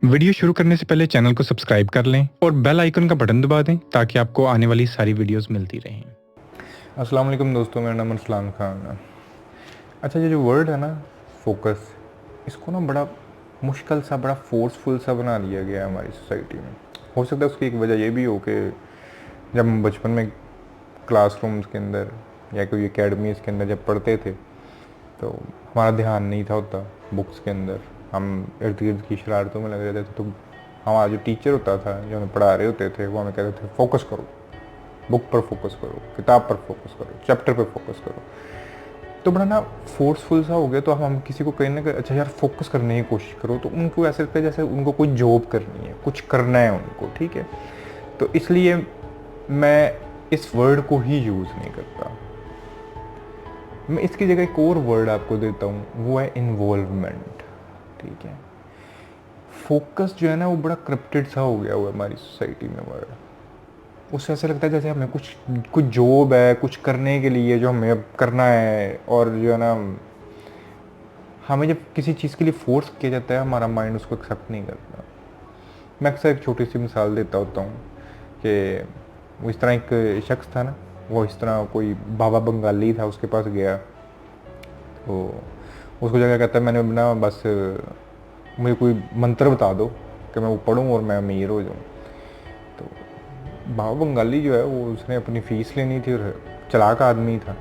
Video शुरू करने से पहले चैनल को सब्सक्राइब कर लें और बेल आइकन का बटन दबा दें ताकि आपको आने वाली सारी वीडियोस मिलती रहें। अस्सलाम वालेकुम दोस्तों, मेरा नाम अरसलान खान। अच्छा, ये जो वर्ड है ना फोकस, इसको ना बड़ा मुश्किल सा, बड़ा फोर्सफुल सा बना दिया गया है हमारी सोसाइटी में। हो सकता है उसकी एक वजह ये भी हो कि जब हम बचपन में क्लासरूम्स के अंदर या कोई एकेडमीज़ के अंदर जब पढ़ते थे तो हमारा ध्यान नहीं था होता बुक्स के अंदर, हम इर्द गिर्द की शरारतों में लगे रहते थे। तो हमारा जो टीचर होता था, जो हमें पढ़ा रहे होते थे, वो हमें कहते थे फोकस करो, बुक पर फोकस करो, किताब पर फोकस करो, चैप्टर पर फोकस करो। तो बड़ा ना फोर्सफुल सा हो गया। तो हम किसी को कहीं ना कहीं अच्छा यार फोकस करने की कोशिश करो, तो उनको ऐसे लगता है जैसे उनको कोई जॉब करनी है, कुछ करना है उनको, ठीक है। तो इसलिए मैं इस वर्ड को ही यूज़ नहीं करता। मैं इसकी जगह एक और वर्ड आपको देता हूँ, वो है इन्वॉल्वमेंट, ठीक है। फोकस जो है ना वो बड़ा करप्टेड सा हो गया हुआ है हमारी सोसाइटी में वर्ड। उससे ऐसा लगता है जैसे हमें कुछ कुछ जॉब है, कुछ करने के लिए जो हमें अब करना है, और जो है ना हमें जब किसी चीज़ के लिए फोर्स किया जाता है हमारा माइंड उसको एक्सेप्ट नहीं करता। मैं अक्सर एक छोटी सी मिसाल देता होता हूँ कि वो इस तरह एक शख्स था ना, वो इस तरह कोई बाबा बंगाली था, उसके पास गया तो उसको जगह कहता है मैंने ना बस मुझे कोई मंत्र बता दो कि मैं वो पढ़ूँ और मैं अमीर हो जाऊँ। तो बाबा बंगाली जो है वो उसने अपनी फ़ीस लेनी थी और चालाक आदमी था।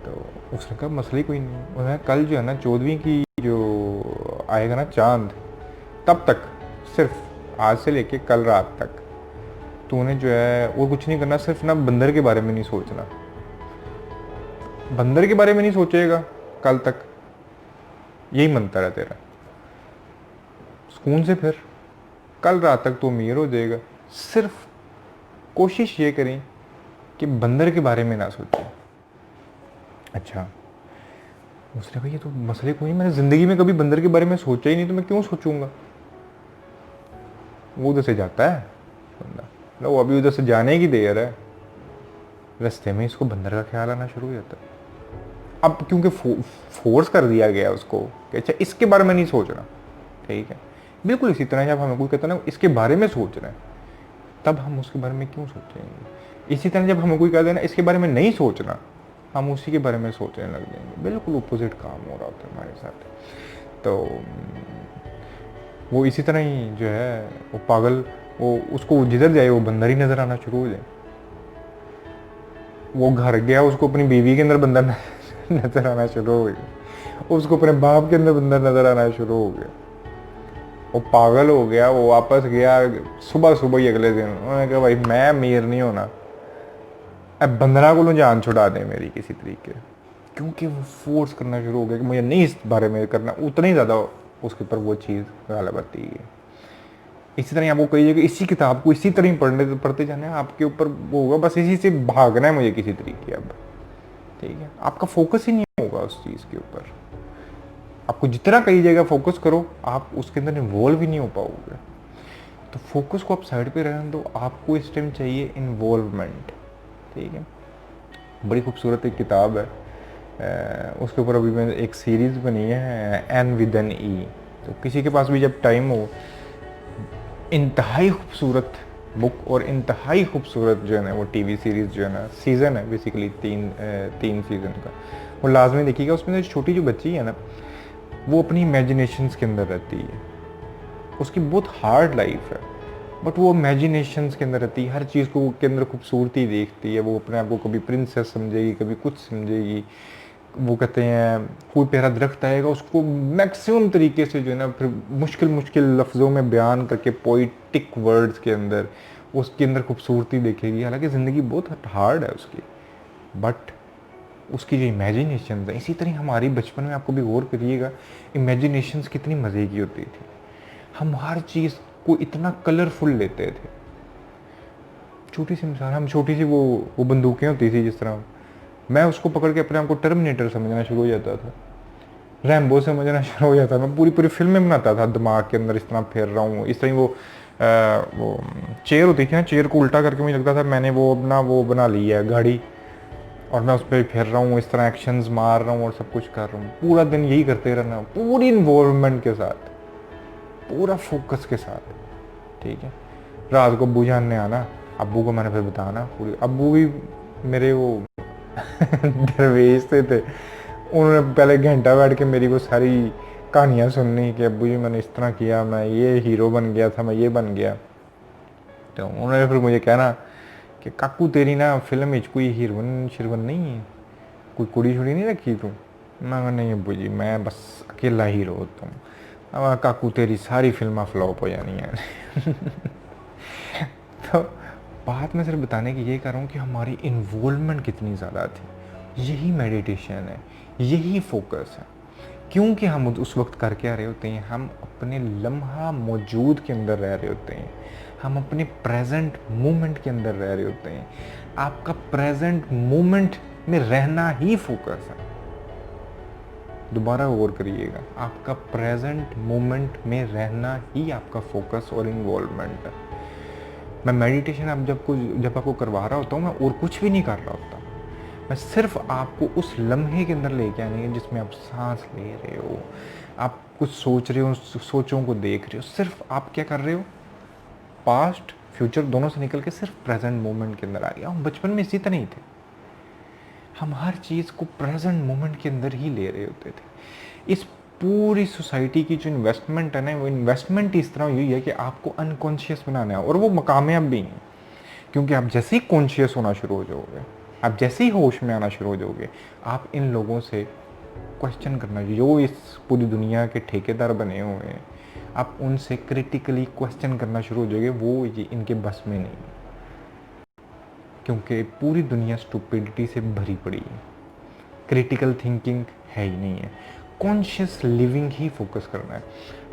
तो उसने कहा मसले कोई नहीं, उन्होंने कल जो है ना 14वीं की जो आएगा ना चांद, तब तक सिर्फ आज से लेके कल रात तक तूने जो है वो कुछ नहीं करना, सिर्फ ना बंदर के बारे में नहीं सोचना। बंदर के बारे में नहीं सोचेगा कल तक, यही मंत्र है तेरा, सुकून से फिर कल रात तक तो अमीर हो जाएगा। सिर्फ कोशिश ये करें कि बंदर के बारे में ना सोचें। अच्छा, उसने कहा ये तो मसले कोई, मैंने ज़िंदगी में कभी बंदर के बारे में सोचा ही नहीं, तो मैं क्यों सोचूंगा। वो उधर से जाता है बंदा, लो अभी उधर से जाने की देर है, रास्ते में इसको बंदर का ख्याल आना शुरू हो जाता है। अब क्योंकि फोर्स कर दिया गया उसको कि अच्छा इसके बारे में नहीं सोचना, ठीक है। बिल्कुल इसी तरह जब हमें कोई कहता है ना इसके बारे में सोच रहे हैं, तब हम उसके बारे में क्यों सोचेंगे। इसी तरह जब हमें कोई कहता है ना इसके बारे में नहीं सोचना, हम उसी के बारे में सोचने लग जाएंगे। बिल्कुल अपोजिट काम हो रहा होता है हमारे साथ। तो वो इसी तरह ही जो है वो पागल, वो उसको जिधर जाए वो बंदर ही नज़र आना शुरू हो जाए। वो घर गया, उसको अपनी बीवी के अंदर बंदर नज़र आना शुरू हो गया, उसको अपने बाप के अंदर बंदर नज़र आना शुरू हो गया। वो पागल हो गया, वो वापस गया सुबह सुबह ही अगले दिन। उन्होंने कहा भाई मैं अमीर नहीं होना, अब बंदरा को जान छुड़ा दें मेरी किसी तरीके। क्योंकि वो फोर्स करना शुरू हो गया कि मुझे नहीं इस बारे में करना, उतना ही ज़्यादा उसके ऊपर वो चीज़ गालिब आती है। इसी तरह आपको कही कि इसी किताब को इसी तरह ही पढ़ते जाना है, आपके ऊपर वो होगा, बस इसी से भागना है मुझे किसी तरीके। अब ठीक है, आपका फोकस ही नहीं होगा उस चीज़ के ऊपर। आपको जितना कहिएगा फोकस करो, आप उसके अंदर इन्वॉल्व ही नहीं हो पाओगे। तो फोकस को आप साइड पे रहने दो, आपको इस टाइम चाहिए इन्वॉल्वमेंट, ठीक है। बड़ी खूबसूरत एक किताब है, उसके ऊपर अभी मैंने एक सीरीज़ बनी है, एन विद एन ई। तो किसी के पास भी जब टाइम हो, इंतहाई खूबसूरत बुक और इंतहाई खूबसूरत जो है ना वो टीवी सीरीज़ जो है ना, सीज़न है बेसिकली तीन सीज़न का, वो लाजमी देखिएगा। उसमें छोटी जो बच्ची है ना, वो अपनी इमेजिनेशंस के अंदर रहती है। उसकी बहुत हार्ड लाइफ है, बट वो इमेजिनेशंस के अंदर रहती है, हर चीज़ को के अंदर खूबसूरती देखती है। वो अपने आप को कभी प्रिंसेस समझेगी, कभी कुछ समझेगी। वो कहते हैं कोई प्यारा दरख्त आएगा, उसको मैक्सिमम तरीके से जो है ना फिर मुश्किल मुश्किल लफ्ज़ों में बयान करके पोइटिक वर्ड्स के अंदर उसके अंदर खूबसूरती देखेगी। हालांकि ज़िंदगी बहुत हार्ड है उसकी, बट उसकी जो इमेजिनेशन है, इसी तरह हमारी बचपन में आपको भी गौर करिएगा, इमेजिनेशंस कितनी मज़े की होती थी। हम हर चीज़ को इतना कलरफुल लेते थे। छोटी सी मिसाल, हम छोटी सी वो बंदूकें होती थी, जिस तरह मैं उसको पकड़ के अपने आप को टर्मिनेटर समझना शुरू हो जाता था, रैम्बो समझना शुरू हो जाता था। मैं पूरी पूरी फिल्में बनाता था दिमाग के अंदर, इस तरह फेर रहा हूँ, इस तरह वो चेयर होती थी ना, चेयर को उल्टा करके मुझे लगता था मैंने वो अपना वो बना ली है गाड़ी, और मैं उस पर फिर रहा हूँ, इस तरह एक्शंस मार रहा हूँ और सब कुछ कर रहा हूँ। पूरा दिन यही करते रहना, पूरी इन्वॉल्वमेंट के साथ। पूरा फोकस के साथ, ठीक है। रात को अब्बू जान ने आना, अब्बू को मैंने फिर बताना पूरी, अब्बू भी मेरे वो दरवेश थे, उन्होंने पहले घंटा बैठ के मेरी को सारी कहानियाँ सुननी कि अब्बू जी मैंने इस तरह किया, मैं ये हीरो बन गया था, मैं ये बन गया। तो उन्होंने फिर मुझे कहना कि काकू तेरी ना फिल्म में कोई हीरोइन शिरवन नहीं है, कोई कुड़ी शुड़ी नहीं रखी तू। मैं कहा नहीं अब्बू जी मैं बस अकेला हीरो होता हूँ। अब काकू तेरी सारी फिल्में फ्लॉप हो जानी है। तो बात मैं सिर्फ बताने की ये कर रहा हूँ कि हमारी इन्वॉल्वमेंट कितनी ज़्यादा थी। यही मेडिटेशन है, यही फोकस है। क्योंकि हम उस वक्त कर क्या रहे होते हैं, हम अपने लम्हा मौजूद के अंदर रह रहे होते हैं, हम अपने प्रेजेंट मोमेंट के अंदर रह रहे होते हैं। आपका प्रेजेंट मोमेंट में रहना ही फोकस है। दोबारा गौर करिएगा, आपका प्रेजेंट मोमेंट में रहना ही आपका फोकस और इन्वॉल्वमेंट है। मैं मेडिटेशन जब आपको करवा रहा होता हूँ, मैं और कुछ भी नहीं कर रहा होता, मैं सिर्फ आपको उस लम्हे के अंदर लेके आने हैं जिसमें आप सांस ले रहे हो, आप कुछ सोच रहे हो, सोचों को देख रहे हो। सिर्फ आप क्या कर रहे हो, पास्ट फ्यूचर दोनों से निकल के सिर्फ प्रेजेंट मोमेंट के अंदर आ गया। हम बचपन में इसी तरह ही थे, हम हर चीज़ को प्रेजेंट मोमेंट के अंदर ही ले रहे होते थे। इस पूरी सोसाइटी की जो इन्वेस्टमेंट है ना, वो इन्वेस्टमेंट इस तरह हुई है कि आपको अनकॉन्शियस बनाना है, और वो कामयाब भी हैं। क्योंकि आप जैसे ही कॉन्शियस होना शुरू हो जाओगे, आप जैसे ही होश में आना शुरू हो जाओगे, आप इन लोगों से क्वेश्चन करना, जो इस पूरी दुनिया के ठेकेदार बने हुए हैं, आप उनसे क्रिटिकली क्वेश्चन करना शुरू हो जाओगे। वो ये इनके बस में नहीं, क्योंकि पूरी दुनिया स्टुपिडिटी से भरी पड़ी है। क्रिटिकल थिंकिंग है ही नहीं है, कॉन्शियस लिविंग ही फोकस करना है।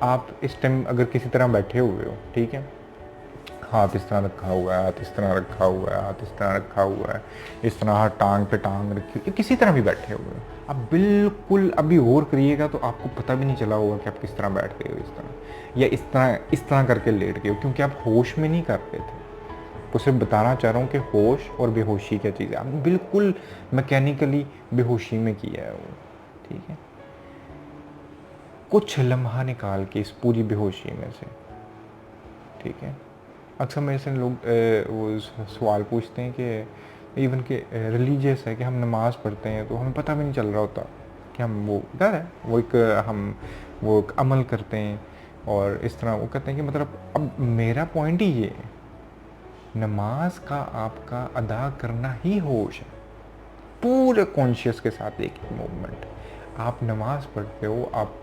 आप इस टाइम अगर किसी तरह बैठे हुए हो, ठीक है, हाथ इस तरह रखा हुआ है, हाथ इस तरह रखा हुआ है, हाथ इस तरह रखा हुआ है, इस तरह हाथ टांग पे टांग रखी हुई, किसी तरह भी बैठे हुए हो, आप बिल्कुल अभी गौर करिएगा तो आपको पता भी नहीं चला होगा कि आप किस तरह बैठ गए हो, इस तरह या इस तरह करके लेट गए हो, क्योंकि आप होश में नहीं कर रहे थे। तो सिर्फ बताना चाह रहा हूँ कि होश और बेहोशी क्या चीज़ है। आपने बिल्कुल मैकेनिकली बेहोशी में किया है वो, ठीक है। कुछ लम्हा निकाल के इस पूरी बेहोशी में से, ठीक है। अक्सर मेरे से लोग वो सवाल पूछते हैं कि इवन के रिलीजियस है कि हम नमाज़ पढ़ते हैं तो हमें पता भी नहीं चल रहा होता कि हम वो डर है, वो एक हम वो एक अमल करते हैं, और इस तरह वो कहते हैं कि मतलब अब मेरा पॉइंट ही ये है, नमाज का आपका अदा करना ही होश है, पूरे कॉन्शियस के साथ एक मूवमेंट। आप नमाज पढ़ते हो, आप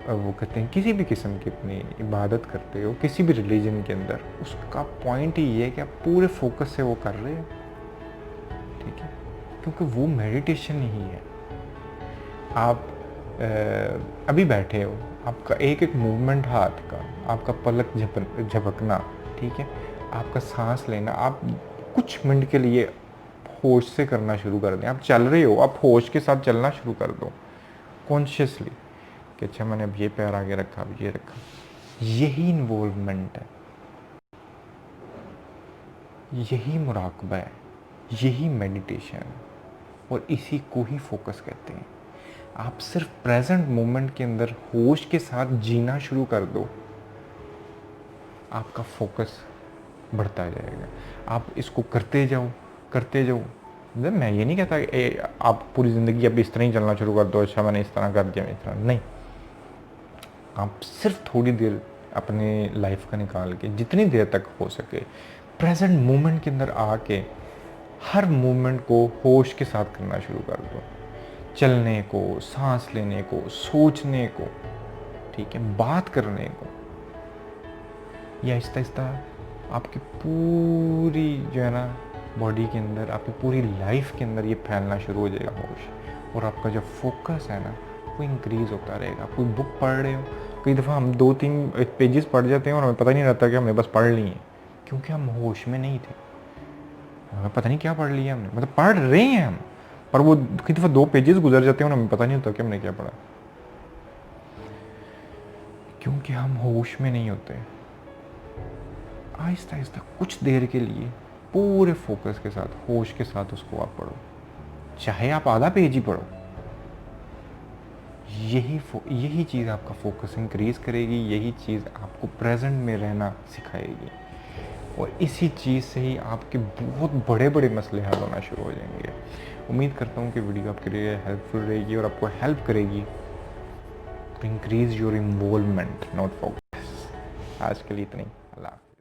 वो कहते हैं किसी भी किस्म की अपनी इबादत करते हो, किसी भी रिलीजन के अंदर, उसका पॉइंट ही ये है कि आप पूरे फोकस से वो कर रहे हो, ठीक है, क्योंकि वो मेडिटेशन ही है। आप अभी बैठे हो, आपका एक एक मूवमेंट हाथ का, आपका पलक झपकना, ठीक है, आपका सांस लेना, आप कुछ मिनट के लिए होश से करना शुरू कर दें। आप चल रहे हो, आप होश के साथ चलना शुरू कर दो कॉन्शियसली कि अच्छा मैंने अब ये पैर आगे रखा, अब ये रखा। यही इन्वॉल्वमेंट है, यही मुराकबा है, यही मेडिटेशन है, और इसी को ही फोकस कहते हैं। आप सिर्फ प्रेजेंट मोमेंट के अंदर होश के साथ जीना शुरू कर दो, आपका फोकस बढ़ता जाएगा। आप इसको करते जाओ करते जाओ। मैं ये नहीं कहता कि आप पूरी ज़िंदगी अब इस तरह ही चलना शुरू कर दो, अच्छा मैंने इस तरह कर दिया, इस तरह नहीं। आप सिर्फ थोड़ी देर अपने लाइफ का निकाल के, जितनी देर तक हो सके, प्रेजेंट मोमेंट के अंदर आके हर मोमेंट को होश के साथ करना शुरू कर दो। चलने को, सांस लेने को, सोचने को, ठीक है, बात करने को, या आहिस्ता आहिस्ता आपकी पूरी जो है ना बॉडी के अंदर, आपकी पूरी लाइफ के अंदर ये फैलना शुरू हो जाएगा होश, और आपका जो फोकस है ना वो इंक्रीज़ होता रहेगा। आप कोई बुक पढ़ रहे हो, कई दफ़ा हम 2-3 पेजेस पढ़ जाते हैं और हमें पता नहीं रहता कि हमने बस पढ़ ली है, क्योंकि हम होश में नहीं थे, हमें पता नहीं क्या पढ़ लिया हमने, मतलब पढ़ रहे हैं हम, पर वो कई दफ़ा 2 पेजेस गुजर जाते हैं और हमें पता नहीं होता कि हमने क्या पढ़ा, क्योंकि हम होश में नहीं होते। आहिस्ता आहिस्ता कुछ देर के लिए पूरे फोकस के साथ, होश के साथ उसको आप पढ़ो, चाहे आप आधा पेज ही पढ़ो, यही चीज़ आपका फोकस इंक्रीज करेगी, यही चीज़ आपको प्रेजेंट में रहना सिखाएगी, और इसी चीज़ से ही आपके बहुत बड़े बड़े मसले हल होना शुरू हो जाएंगे। उम्मीद करता हूँ कि वीडियो आपके लिए हेल्पफुल रहेगी और आपको हेल्प करेगी to increase your involvement, not focus. आज के लिए इतना ही। अल्लाह।